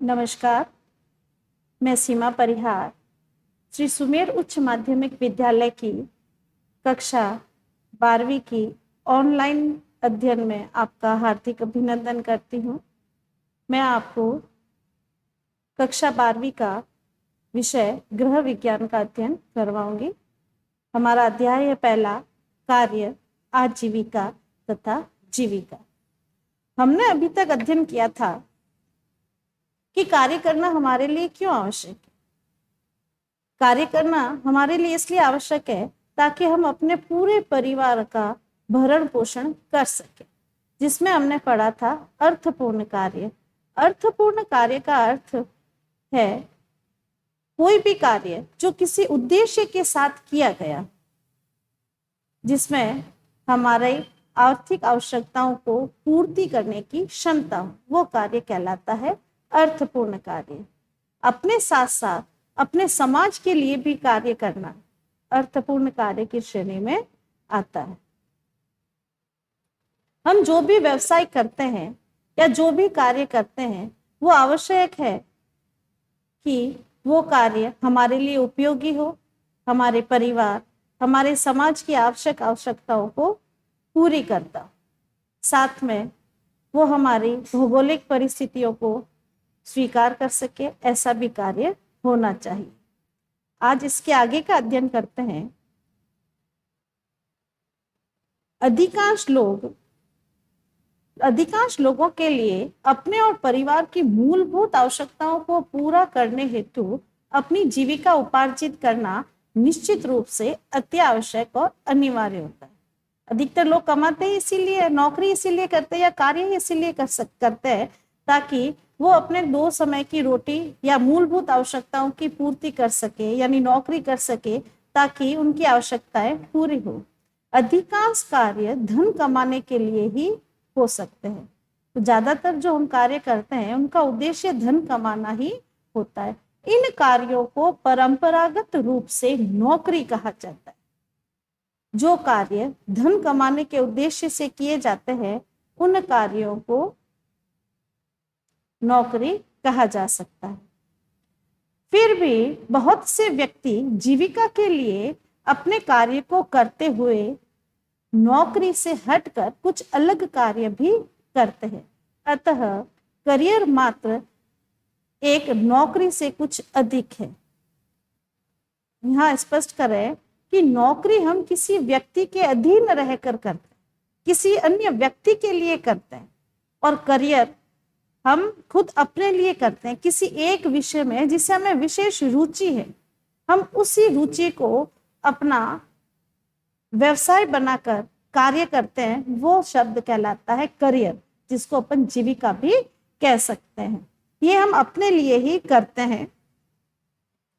नमस्कार, मैं सीमा परिहार श्री सुमेर उच्च माध्यमिक विद्यालय की कक्षा 12वीं की ऑनलाइन अध्ययन में आपका हार्दिक अभिनंदन करती हूँ। मैं आपको कक्षा 12वीं का विषय गृह विज्ञान का अध्ययन करवाऊंगी। हमारा अध्याय है पहला, कार्य, आजीविका तथा जीविका। हमने अभी तक अध्ययन किया था कि कार्य करना हमारे लिए क्यों आवश्यक है। कार्य करना हमारे लिए इसलिए आवश्यक है ताकि हम अपने पूरे परिवार का भरण पोषण कर सके, जिसमें हमने पढ़ा था अर्थपूर्ण कार्य। अर्थपूर्ण कार्य का अर्थ है कोई भी कार्य जो किसी उद्देश्य के साथ किया गया, जिसमें हमारे आर्थिक आवश्यकताओं को पूर्ति करने की क्षमता हो, वो कार्य कहलाता है अर्थपूर्ण कार्य। अपने साथ साथ अपने समाज के लिए भी कार्य करना अर्थपूर्ण कार्य की श्रेणी में आता है। हम जो भी व्यवसाय करते हैं या जो भी कार्य करते हैं, वो आवश्यक है कि वो कार्य हमारे लिए उपयोगी हो, हमारे परिवार, हमारे समाज की आवश्यकताओं को पूरी करता हो। साथ में वो हमारी भौगोलिक परिस्थितियों को स्वीकार कर सके, ऐसा भी कार्य होना चाहिए। आज इसके आगे का अध्ययन करते हैं। अधिकांश लोगों के लिए अपने और परिवार की मूलभूत आवश्यकताओं को पूरा करने हेतु अपनी जीविका उपार्जित करना निश्चित रूप से अति आवश्यक और अनिवार्य होता है। अधिकतर लोग कमाते ही इसीलिए, नौकरी इसीलिए करते हैं या कार्य ही इसीलिए करते हैं ताकि वो अपने 2 समय की रोटी या मूलभूत आवश्यकताओं की पूर्ति कर सके, यानी नौकरी कर सके, ताकि उनकी आवश्यकताएं पूरी हो। अधिकांश कार्य धन कमाने के लिए ही हो सकते हैं, तो ज्यादातर जो हम कार्य करते हैं उनका उद्देश्य धन कमाना ही होता है। इन कार्यों को परंपरागत रूप से नौकरी कहा जाता है। जो कार्य धन कमाने के उद्देश्य से किए जाते हैं, उन कार्यों को नौकरी कहा जा सकता है। फिर भी बहुत से व्यक्ति जीविका के लिए अपने कार्य को करते हुए नौकरी से हटकर कुछ अलग कार्य भी करते हैं। अतः करियर मात्र एक नौकरी से कुछ अधिक है। यहाँ स्पष्ट करें कि नौकरी हम किसी व्यक्ति के अधीन रहकर करते हैं, किसी अन्य व्यक्ति के लिए करते हैं, और करियर हम खुद अपने लिए करते हैं, किसी एक विषय में जिसे हमें विशेष रुचि है। हम उसी रुचि को अपना व्यवसाय बनाकर कार्य करते हैं, वो शब्द कहलाता है करियर, जिसको अपन जीविका भी कह सकते हैं। ये हम अपने लिए ही करते हैं।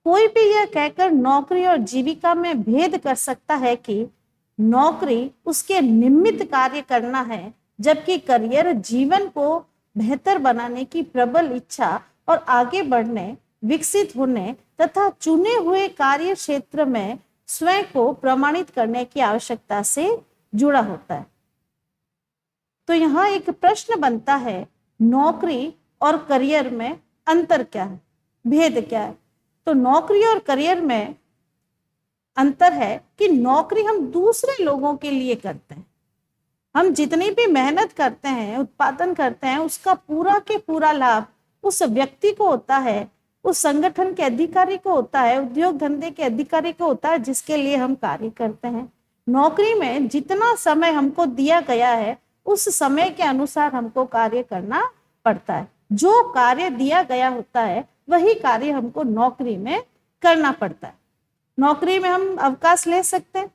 कोई भी यह कहकर नौकरी और जीविका में भेद कर सकता है कि नौकरी उसके निमित्त कार्य करना है, जबकि करियर जीवन को बेहतर बनाने की प्रबल इच्छा और आगे बढ़ने, विकसित होने तथा चुने हुए कार्य क्षेत्र में स्वयं को प्रमाणित करने की आवश्यकता से जुड़ा होता है। तो यहाँ एक प्रश्न बनता है, नौकरी और करियर में अंतर क्या है, भेद क्या है? तो नौकरी और करियर में अंतर है कि नौकरी हम दूसरे लोगों के लिए करते हैं। हम जितनी भी मेहनत करते हैं, उत्पादन करते हैं, उसका पूरा के पूरा लाभ उस व्यक्ति को होता है, उस संगठन के अधिकारी को होता है, उद्योग धंधे के अधिकारी को होता है, जिसके लिए हम कार्य करते हैं। नौकरी में जितना समय हमको दिया गया है, उस समय के अनुसार हमको कार्य करना पड़ता है। जो कार्य दिया गया होता है वही कार्य हमको नौकरी में करना पड़ता है। नौकरी में हम अवकाश ले सकते हैं,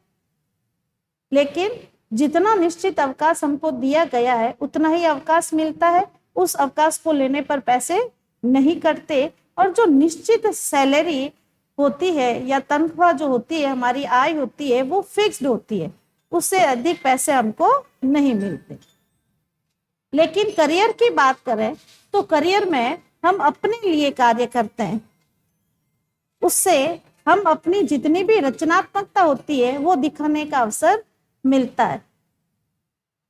लेकिन जितना निश्चित अवकाश हमको दिया गया है उतना ही अवकाश मिलता है। उस अवकाश को लेने पर पैसे नहीं कटते, और जो निश्चित सैलरी होती है या तनख्वाह जो होती है, हमारी आय होती है, वो फिक्स्ड होती है, उससे अधिक पैसे हमको नहीं मिलते। लेकिन करियर की बात करें तो करियर में हम अपने लिए कार्य करते हैं, उससे हम अपनी जितनी भी रचनात्मकता होती है वो दिखाने का अवसर मिलता है।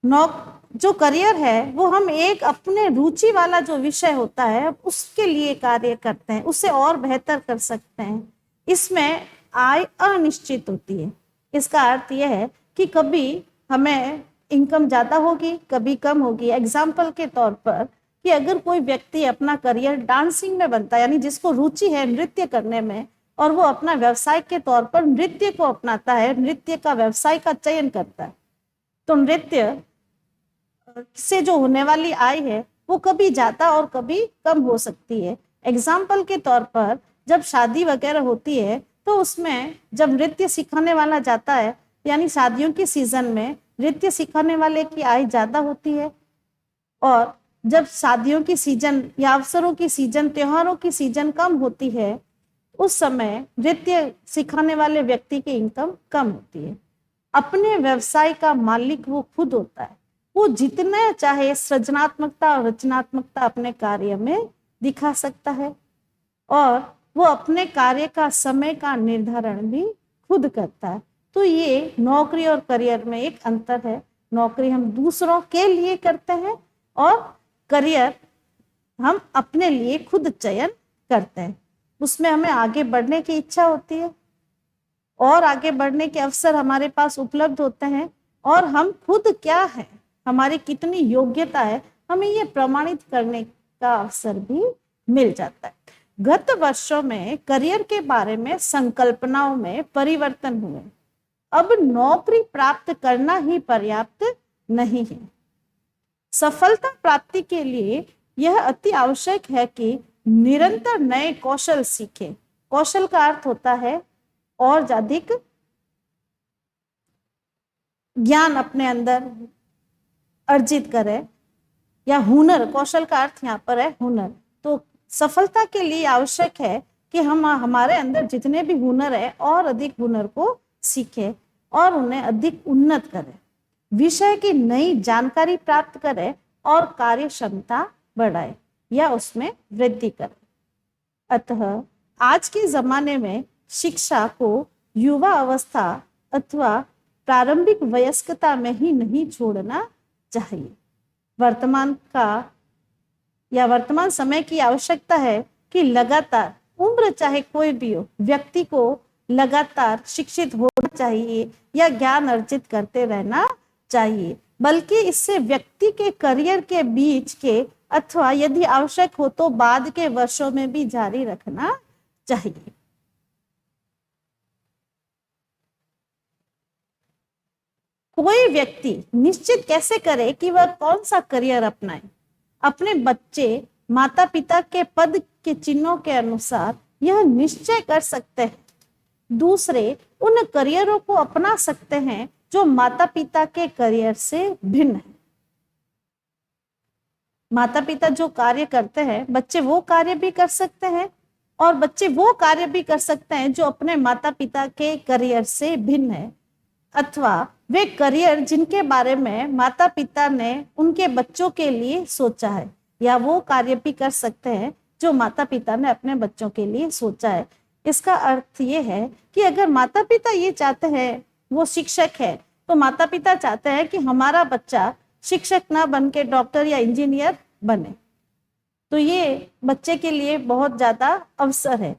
जो करियर है वो हम एक अपने रुचि वाला जो विषय होता है उसके लिए कार्य करते हैं, उससे और बेहतर कर सकते हैं। इसमें आय अनिश्चित होती है। इसका अर्थ यह है कि कभी हमें इनकम ज्यादा होगी, कभी कम होगी। एग्जाम्पल के तौर पर कि अगर कोई व्यक्ति अपना करियर डांसिंग में बनता है, यानी जिसको रुचि है नृत्य करने में, और वो अपना व्यवसाय के तौर पर नृत्य को अपनाता है, नृत्य का व्यवसाय का चयन करता है, तो नृत्य से जो होने वाली आय है वो कभी ज्यादा और कभी कम हो सकती है। एग्जाम्पल के तौर पर जब शादी वगैरह होती है तो उसमें जब नृत्य सिखाने वाला जाता है, यानी शादियों के सीजन में नृत्य सिखाने वाले की आय ज्यादा होती है, और जब शादियों की सीजन या अवसरों की सीजन, त्योहारों की सीजन कम होती है, उस समय नृत्य सिखाने वाले व्यक्ति की इनकम कम होती है। अपने व्यवसाय का मालिक वो खुद होता है। वो जितना चाहे सृजनात्मकता और रचनात्मकता अपने कार्य में दिखा सकता है, और वो अपने कार्य का समय का निर्धारण भी खुद करता है। तो ये नौकरी और करियर में एक अंतर है। नौकरी हम दूसरों के लिए करते हैं और करियर हम अपने लिए खुद चयन करते हैं। उसमें हमें आगे बढ़ने की इच्छा होती है और आगे बढ़ने के अवसर हमारे पास उपलब्ध होते हैं, और हम खुद क्या है, हमारी कितनी योग्यता है, हमें ये प्रमाणित करने का अवसर भी मिल जाता है। गत वर्षों में करियर के बारे में संकल्पनाओं में परिवर्तन हुए। अब नौकरी प्राप्त करना ही पर्याप्त नहीं है। सफलता प्राप्ति के लिए यह अति आवश्यक है कि निरंतर नए कौशल सीखें। कौशल का अर्थ होता है और अधिक ज्ञान अपने अंदर अर्जित करें, या हुनर, कौशल का अर्थ यहाँ पर है हुनर। तो सफलता के लिए आवश्यक है कि हम हमारे अंदर जितने भी हुनर है और अधिक हुनर को सीखें और उन्हें अधिक उन्नत करें, विषय की नई जानकारी प्राप्त करें और कार्य क्षमता बढ़ाए या उसमें वृद्धि करें। अतः आज के जमाने में शिक्षा को युवा अवस्था अथवा प्रारंभिक वयस्कता में ही नहीं छोड़ना चाहिए। वर्तमान समय की आवश्यकता है कि लगातार, उम्र चाहे कोई भी हो, व्यक्ति को लगातार शिक्षित होना चाहिए या ज्ञान अर्जित करते रहना चाहिए, बल्कि इससे व्यक्ति के करियर के बीच के अथवा यदि आवश्यक हो तो बाद के वर्षों में भी जारी रखना चाहिए। कोई व्यक्ति निश्चित कैसे करे कि वह कौन सा करियर अपनाए? अपने बच्चे माता पिता के पद के चिन्हों के अनुसार यह निश्चय कर सकते हैं। दूसरे उन करियरों को अपना सकते हैं जो माता पिता के करियर से भिन्न है। माता पिता जो कार्य करते हैं बच्चे वो कार्य भी कर सकते हैं, और बच्चे वो कार्य भी कर सकते हैं जो अपने माता पिता के करियर से भिन्न है, अथवा वे करियर जिनके बारे में माता पिता ने उनके बच्चों के लिए सोचा है, या वो कार्य भी कर सकते हैं जो माता पिता ने अपने बच्चों के लिए सोचा है। इसका अर्थ ये है कि अगर माता पिता ये चाहते हैं, वो शिक्षक है, तो माता पिता चाहते हैं कि हमारा बच्चा शिक्षक ना बन के डॉक्टर या इंजीनियर बने, तो ये बच्चे के लिए बहुत ज्यादा अवसर है।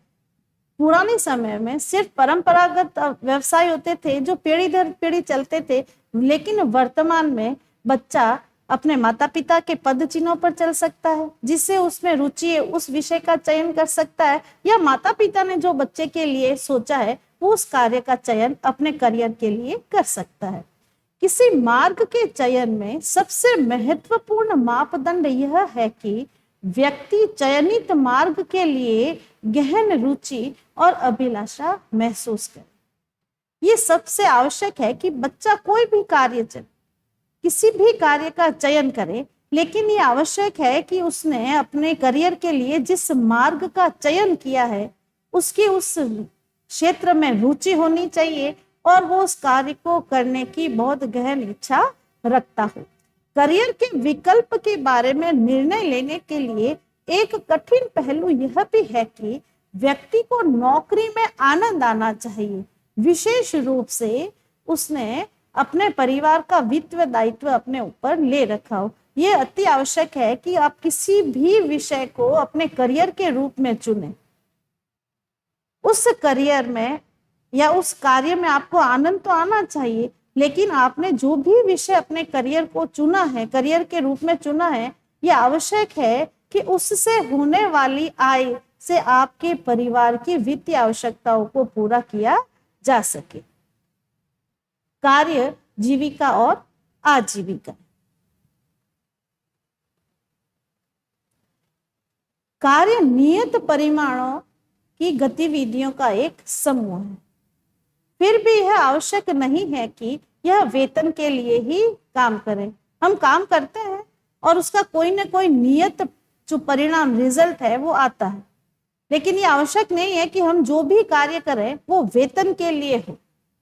पुराने समय में सिर्फ परंपरागत व्यवसाय होते थे जो पीढ़ी दर पीढ़ी चलते थे, लेकिन वर्तमान में बच्चा अपने माता पिता के पद चिन्हों पर चल सकता है, जिससे उसमें रुचि है उस विषय का चयन कर सकता है, या माता पिता ने जो बच्चे के लिए सोचा है वो उस कार्य का चयन अपने करियर के लिए कर सकता है। किसी मार्ग के चयन में सबसे महत्वपूर्ण मापदंड यह है कि व्यक्ति चयनित मार्ग के लिए गहन रुचि और अभिलाषा महसूस करे। ये सबसे आवश्यक है कि बच्चा कोई भी कार्य चयन, किसी भी कार्य का चयन करे, लेकिन ये आवश्यक है कि उसने अपने करियर के लिए जिस मार्ग का चयन किया है उसकी उस क्षेत्र में रुचि होनी चाहिए और वो उस कार्य को करने की बहुत गहन इच्छा रखता हो। करियर के विकल्प के बारे में निर्णय लेने के लिए एक कठिन पहलू यह भी है कि व्यक्ति को नौकरी में आनंद आना चाहिए। विशेष रूप से उसने अपने परिवार का वित्तीय दायित्व अपने ऊपर ले रखा हो। ये अति आवश्यक है कि आप किसी भी विषय को अपने करियर के रूप में चुने। उस करियर में या उस कार्य में आपको आनंद तो आना चाहिए, लेकिन आपने जो भी विषय अपने करियर को चुना है, करियर के रूप में चुना है, यह आवश्यक है कि उससे होने वाली आय से आपके परिवार की वित्तीय आवश्यकताओं को पूरा किया जा सके। कार्य, जीविका और आजीविका। कार्य नियत परिमाणों की गतिविधियों का एक समूह है। फिर भी यह आवश्यक नहीं है कि यह वेतन के लिए ही काम करें। हम काम करते हैं और उसका कोई ना कोई नियत जो परिणाम, रिजल्ट है, वो आता है, लेकिन ये आवश्यक नहीं है कि हम जो भी कार्य करें वो वेतन के लिए हो,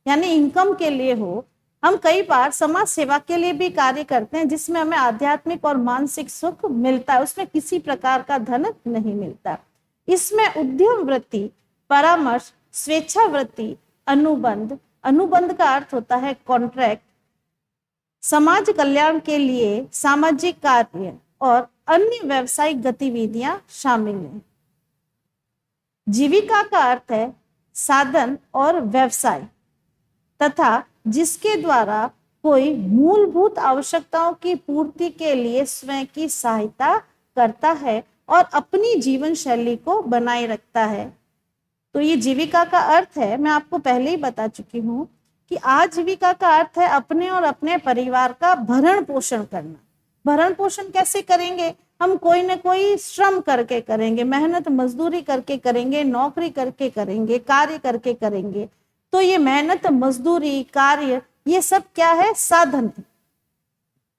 यानी इनकम के लिए हो। हम कई बार समाज सेवा के लिए भी कार्य करते हैं, जिसमें हमें आध्यात्मिक और मानसिक सुख मिलता है, उसमें किसी प्रकार का धन नहीं मिलता। इसमें उद्यम वृत्ति, परामर्श, स्वेच्छावृत्ति, अनुबंध, अनुबंध का अर्थ होता है कॉन्ट्रैक्ट, समाज कल्याण के लिए सामाजिक कार्य और अन्य व्यावसायिक गतिविधियां शामिल हैं। जीविका का अर्थ है साधन और व्यवसाय तथा जिसके द्वारा कोई मूलभूत आवश्यकताओं की पूर्ति के लिए स्वयं की सहायता करता है और अपनी जीवन शैली को बनाए रखता है। तो ये जीविका का अर्थ है, मैं आपको पहले ही बता चुकी हूं कि आजीविका का अर्थ है अपने और अपने परिवार का भरण पोषण करना। भरण पोषण कैसे करेंगे? हम कोई ना कोई श्रम करके करेंगे, मेहनत मजदूरी करके करेंगे, नौकरी करके करेंगे, कार्य करके करेंगे। तो ये मेहनत, मजदूरी, कार्य, ये सब क्या है? साधन है,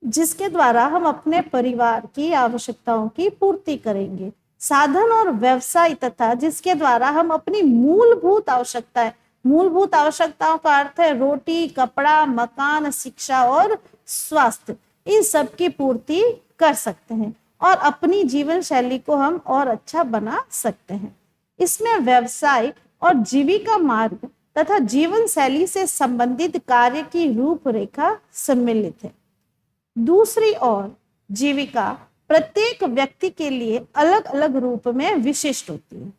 जिसके द्वारा हम अपने परिवार की आवश्यकताओं की पूर्ति करेंगे। साधन और व्यवसाय तथा जिसके द्वारा हम अपनी मूलभूत आवश्यकताएं, मूलभूत आवश्यकताओं का अर्थ है रोटी, कपड़ा, मकान, शिक्षा और स्वास्थ्य, इन सब की पूर्ति कर सकते हैं और अपनी जीवन शैली को हम और अच्छा बना सकते हैं। इसमें व्यवसाय और जीविका मार्ग तथा जीवन शैली से संबंधित कार्य की रूपरेखा सम्मिलित है। दूसरी ओर जीविका प्रत्येक व्यक्ति के लिए अलग अलग रूप में विशिष्ट होती है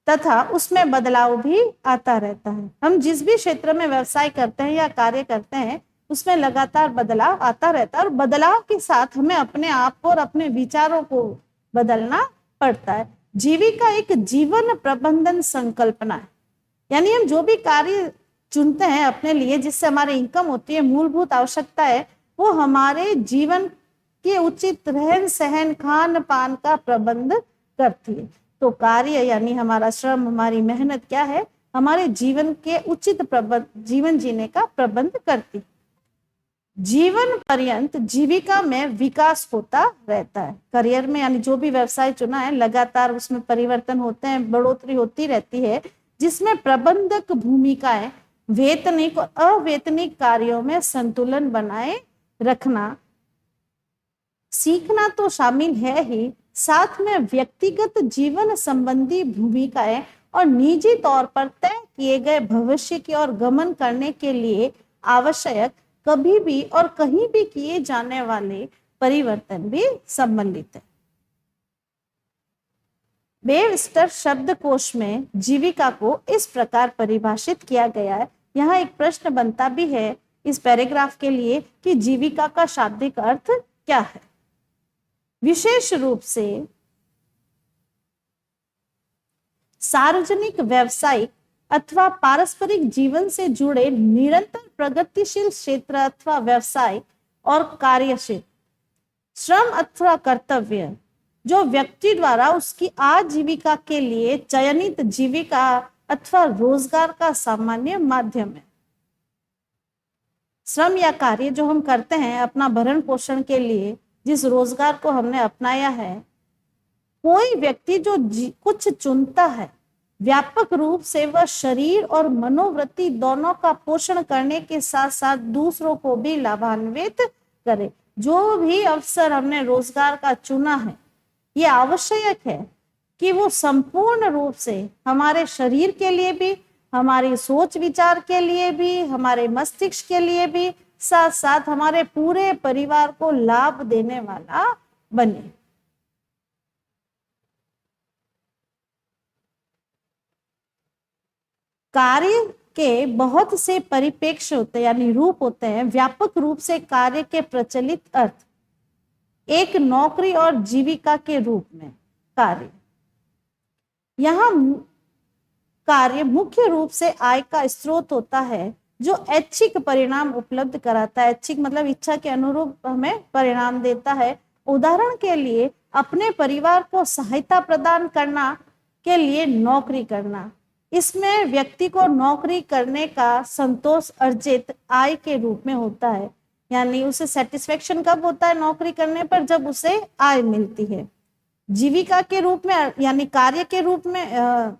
तथा उसमें बदलाव भी आता रहता है। हम जिस भी क्षेत्र में व्यवसाय करते हैं या कार्य करते हैं, उसमें लगातार बदलाव आता रहता है और बदलाव के साथ हमें अपने आप को और अपने विचारों को बदलना पड़ता है। जीविका एक जीवन प्रबंधन संकल्पना है, यानी हम जो भी कार्य चुनते हैं अपने लिए, जिससे हमारी इनकम होती है, मूलभूत आवश्यकता है, वो हमारे जीवन के उचित रहन सहन, खान पान का प्रबंध करती है। तो कार्य यानी हमारा श्रम, हमारी मेहनत क्या है? हमारे जीवन के उचित जीवन जीने का प्रबंध करती है। जीवन पर्यंत जीविका में विकास होता रहता है। करियर में यानी जो भी व्यवसाय चुना है, लगातार उसमें परिवर्तन होते हैं, बढ़ोतरी होती रहती है, जिसमें प्रबंधक भूमिकाएं वेतनिक और अवेतनिक कार्यों में संतुलन बनाए रखना सीखना तो शामिल है ही, साथ में व्यक्तिगत जीवन संबंधी भूमिकाएं और निजी तौर पर तय किए गए भविष्य की ओर गमन करने के लिए आवश्यक कभी भी और कहीं भी किए जाने वाले परिवर्तन भी सम्मिलित है। वेबस्टर शब्दकोश में जीविका को इस प्रकार परिभाषित किया गया है। यहाँ एक प्रश्न बनता भी है इस पैराग्राफ के लिए कि जीविका का शाब्दिक अर्थ क्या है। विशेष रूप से सार्वजनिक, व्यावसायिक अथवा पारस्परिक जीवन से जुड़े निरंतर प्रगतिशील क्षेत्र अथवा व्यवसाय और कार्य क्षेत्र, श्रम अथवा कर्तव्य जो व्यक्ति द्वारा उसकी आजीविका के लिए चयनित जीविका अथवा रोजगार का सामान्य माध्यम है। श्रम या कार्य जो हम करते हैं अपना भरण पोषण के लिए, जिस रोजगार को हमने अपनाया है, कोई व्यक्ति जो कुछ चुनता है, व्यापक रूप से वह शरीर और मनोवृत्ति दोनों का पोषण करने के साथ साथ दूसरों को भी लाभान्वित करे। जो भी अवसर हमने रोजगार का चुना है, ये आवश्यक है कि वो संपूर्ण रूप से हमारे शरीर के लिए भी, हमारी सोच विचार के लिए भी, हमारे मस्तिष्क के लिए भी, साथ साथ हमारे पूरे परिवार को लाभ देने वाला बने। कार्य के बहुत से परिप्रेक्ष्य होते हैं, यानी रूप होते हैं। व्यापक रूप से कार्य के प्रचलित अर्थ एक नौकरी और जीविका के रूप में कार्य। यहाँ कार्य मुख्य रूप से आय का स्रोत होता है जो ऐच्छिक परिणाम उपलब्ध कराता है। ऐच्छिक मतलब इच्छा के अनुरूप हमें परिणाम देता है। उदाहरण के लिए अपने परिवार को सहायता प्रदान करना के लिए नौकरी करना। इसमें व्यक्ति को नौकरी करने का संतोष अर्जित आय के रूप में होता है, यानी उसे सेटिस्फेक्शन कब होता है नौकरी करने पर, जब उसे आय मिलती है। जीविका के रूप में यानी कार्य के रूप में,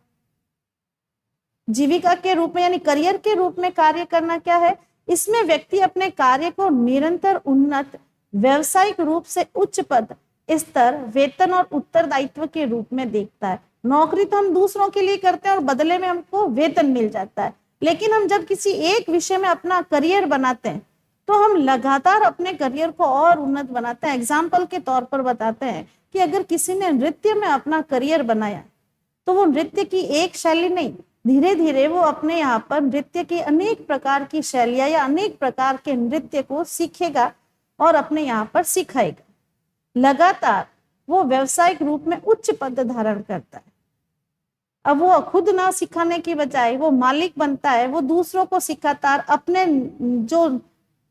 जीविका के रूप में यानी करियर के रूप में कार्य करना क्या है, इसमें व्यक्ति अपने कार्य को निरंतर उन्नत व्यवसायिक रूप से उच्च पद स्तर, वेतन और उत्तरदायित्व के रूप में देखता है। नौकरी तो हम दूसरों के लिए करते हैं और बदले में हमको वेतन मिल जाता है, लेकिन हम जब किसी एक विषय में अपना करियर बनाते हैं तो हम लगातार अपने करियर को और उन्नत बनाते हैं। एग्जाम्पल के तौर पर बताते हैं कि अगर किसी ने नृत्य में अपना करियर बनाया तो वो नृत्य की एक शैली नहीं, धीरे धीरे वो अपने यहाँ पर नृत्य की अनेक प्रकार की शैलियां या अनेक प्रकार के नृत्य को सीखेगा और अपने यहाँ पर सिखाएगा। लगातार वो व्यावसायिक रूप में उच्च पद धारण करता है। अब वो खुद ना सिखाने की बजाय वो मालिक बनता है, वो दूसरों को सिखाता है, अपने जो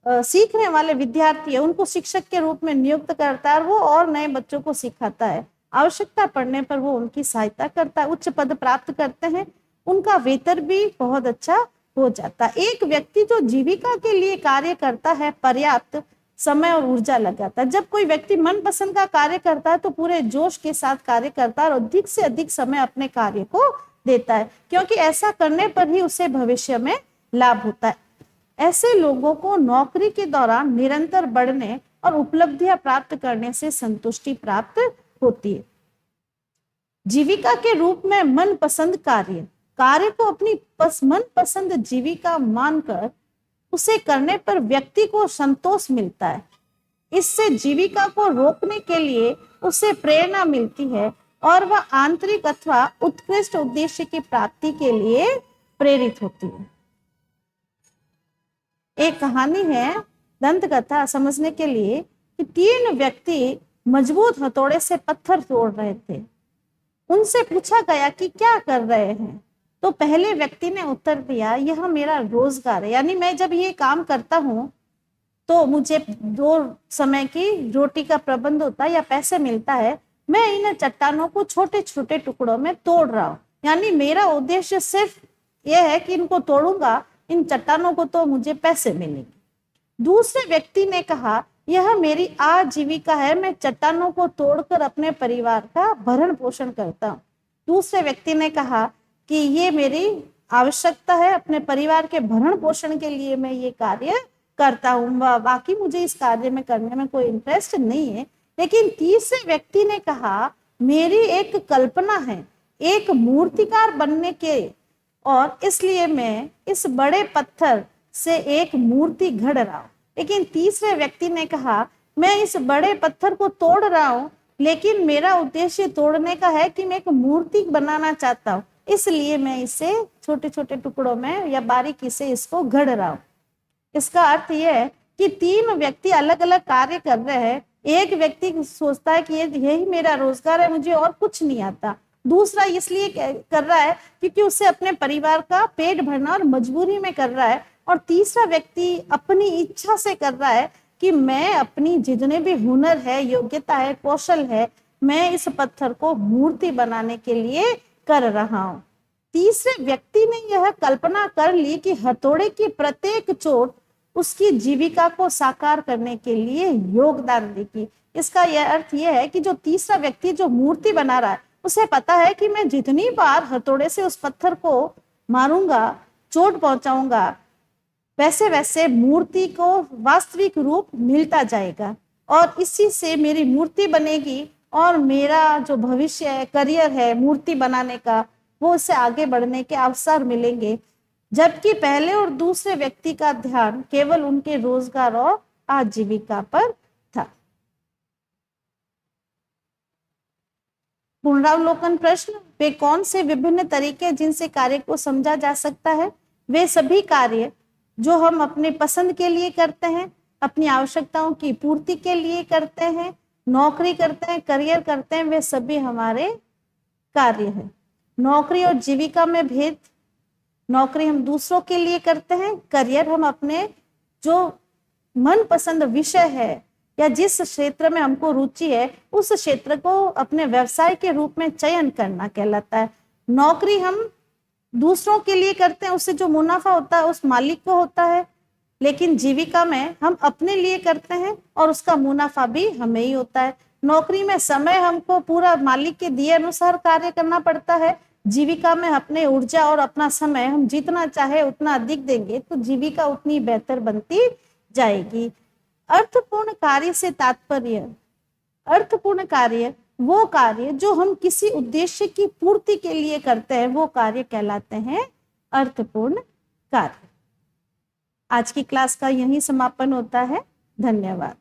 सीखने वाले विद्यार्थी है उनको शिक्षक के रूप में नियुक्त करता है और वो और नए बच्चों को सिखाता है। आवश्यकता पड़ने पर वो उनकी सहायता करता है, उच्च पद प्राप्त करते हैं, उनका वेतन भी बहुत अच्छा हो जाता है। एक व्यक्ति जो जीविका के लिए कार्य करता है पर्याप्त समय और ऊर्जा लगाता है। जब कोई व्यक्ति मनपसंद का कार्य करता है तो पूरे जोश के साथ कार्य करता है और अधिक से अधिक समय अपने कार्य को देता है, क्योंकि ऐसा करने पर ही उसे भविष्य में लाभ होता है। ऐसे लोगों को नौकरी के दौरान निरंतर बढ़ने और उपलब्धियां प्राप्त करने से संतुष्टि प्राप्त होती है। जीविका के रूप में मनपसंद कार्य को अपनी मनपसंद जीविका मानकर उसे करने पर व्यक्ति को संतोष मिलता है। इससे जीविका को रोकने के लिए उसे प्रेरणा मिलती है और वह आंतरिक अथवा उत्कृष्ट उद्देश्य की प्राप्ति के लिए प्रेरित होती है। एक कहानी है, दंत कथा समझने के लिए, कि 3 व्यक्ति मजबूत हथौड़े से पत्थर तोड़ रहे थे। उनसे पूछा गया कि क्या कर रहे हैं, तो पहले व्यक्ति ने उत्तर दिया, यह मेरा रोजगार है, यानी मैं जब ये काम करता हूँ तो मुझे 2 समय की रोटी का प्रबंध होता है या पैसे मिलता है। मैं इन चट्टानों को छोटे छोटे टुकड़ों में तोड़ रहा हूँ, यानी मेरा उद्देश्य सिर्फ यह है कि इनको तोड़ूंगा, इन चट्टानों को तो मुझे पैसे मिलेंगे। दूसरे व्यक्ति ने कहा, यह मेरी आजीविका है, मैं चट्टानों को तोड़कर अपने परिवार का भरण पोषण करता हूँ। दूसरे व्यक्ति ने कहा कि ये मेरी आवश्यकता है, अपने परिवार के भरण पोषण के लिए मैं ये कार्य करता हूँ, बाकी मुझे इस कार्य में करने में कोई इंटरेस्ट नहीं है। लेकिन तीसरे व्यक्ति ने कहा, मेरी एक कल्पना है एक मूर्तिकार बनने के, और इसलिए मैं इस बड़े पत्थर से एक मूर्ति गढ़ रहा हूँ। लेकिन तीसरे व्यक्ति ने कहा, मैं इस बड़े पत्थर को तोड़ रहा हूँ, लेकिन मेरा उद्देश्य तोड़ने का है कि मैं एक मूर्ति बनाना चाहता हूँ, इसलिए मैं इसे छोटे छोटे टुकड़ों में या बारीकी से इसको गढ़ रहा हूँ। इसका अर्थ यह है कि 3 व्यक्ति अलग अलग कार्य कर रहे हैं। एक व्यक्ति सोचता है कि यही मेरा रोजगार है, मुझे और कुछ नहीं आता। दूसरा इसलिए कर रहा है क्योंकि उसे अपने परिवार का पेट भरना और मजबूरी में कर रहा है। और तीसरा व्यक्ति अपनी इच्छा से कर रहा है कि मैं अपनी जितने भी हुनर है, योग्यता है, कौशल है, मैं इस पत्थर को मूर्ति बनाने के लिए कर रहा हूँ। तीसरे व्यक्ति ने यह कल्पना कर ली कि हथौड़े की प्रत्येक चोट उसकी जीविका को साकार करने के लिए योगदान देगी। इसका यह अर्थ यह है कि जो तीसरा व्यक्ति जो मूर्ति बना रहा है, उसे पता है कि मैं जितनी बार हथौड़े से उस पत्थर को मारूंगा, चोट पहुंचाऊंगा, वैसे वैसे मूर्ति को वास्तविक रूप मिलता जाएगा और इसी से मेरी मूर्ति बनेगी और मेरा जो भविष्य है, करियर है मूर्ति बनाने का, वो उससे आगे बढ़ने के अवसर मिलेंगे। जबकि पहले और दूसरे व्यक्ति का ध्यान केवल उनके रोजगार और आजीविका पर था। पुनरावलोकन प्रश्न, वे कौन से विभिन्न तरीके जिनसे कार्य को समझा जा सकता है? वे सभी कार्य जो हम अपने पसंद के लिए करते हैं, अपनी आवश्यकताओं की पूर्ति के लिए करते हैं, नौकरी करते हैं, करियर करते हैं, वे सभी हमारे कार्य है। नौकरी और जीविका में भेद, नौकरी हम दूसरों के लिए करते हैं, करियर हम अपने जो मनपसंद विषय है या जिस क्षेत्र में हमको रुचि है उस क्षेत्र को अपने व्यवसाय के रूप में चयन करना कहलाता है। नौकरी हम दूसरों के लिए करते हैं, उससे जो मुनाफा होता है उस मालिक को होता है, लेकिन जीविका में हम अपने लिए करते हैं और उसका मुनाफा भी हमें ही होता है। नौकरी में समय हमको पूरा मालिक के दिए अनुसार कार्य करना पड़ता है, जीविका में अपने ऊर्जा और अपना समय हम जितना चाहे उतना अधिक देंगे तो जीविका उतनी बेहतर बनती जाएगी। अर्थपूर्ण कार्य से तात्पर्य, अर्थपूर्ण कार्य वो कार्य जो हम किसी उद्देश्य की पूर्ति के लिए करते हैं वो कार्य कहलाते हैं अर्थपूर्ण कार्य। आज की क्लास का यही समापन होता है। धन्यवाद।